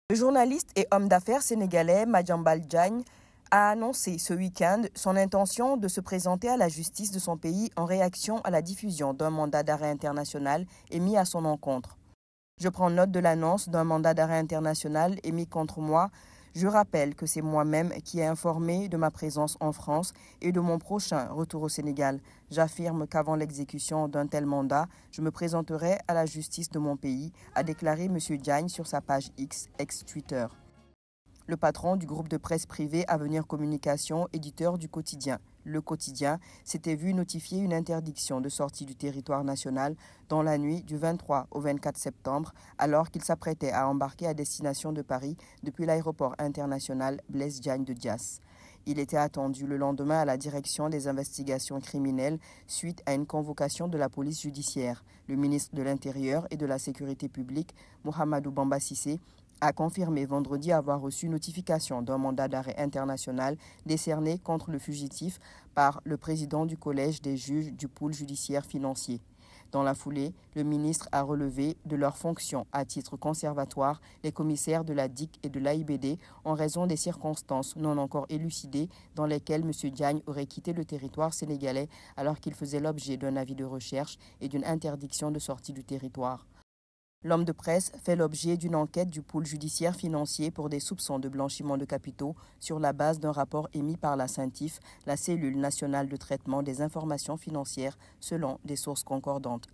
Le journaliste et homme d'affaires sénégalais Madiambal Diagne a annoncé ce week-end son intention de se présenter à la justice de son pays en réaction à la diffusion d'un mandat d'arrêt international émis à son encontre. Je prends note de l'annonce d'un mandat d'arrêt international émis contre moi. Je rappelle que c'est moi-même qui ai informé de ma présence en France et de mon prochain retour au Sénégal. J'affirme qu'avant l'exécution d'un tel mandat, je me présenterai à la justice de mon pays, a déclaré M. Diagne sur sa page X, ex-Twitter. Le patron du groupe de presse privé Avenir Communication, éditeur du quotidien Le Quotidien, s'était vu notifier une interdiction de sortie du territoire national dans la nuit du 23 au 24 septembre, alors qu'il s'apprêtait à embarquer à destination de Paris depuis l'aéroport international Blaise Diagne de Diass. Il était attendu le lendemain à la direction des investigations criminelles suite à une convocation de la police judiciaire. Le ministre de l'Intérieur et de la Sécurité publique, Mohamedou Bamba Cissé, a confirmé vendredi avoir reçu notification d'un mandat d'arrêt international décerné contre le fugitif par le président du collège des juges du pôle judiciaire financier. Dans la foulée, le ministre a relevé de leurs fonctions à titre conservatoire les commissaires de la DIC et de l'AIBD en raison des circonstances non encore élucidées dans lesquelles M. Diagne aurait quitté le territoire sénégalais alors qu'il faisait l'objet d'un avis de recherche et d'une interdiction de sortie du territoire. L'homme de presse fait l'objet d'une enquête du pôle judiciaire financier pour des soupçons de blanchiment de capitaux sur la base d'un rapport émis par la CENTIF, la cellule nationale de traitement des informations financières, selon des sources concordantes.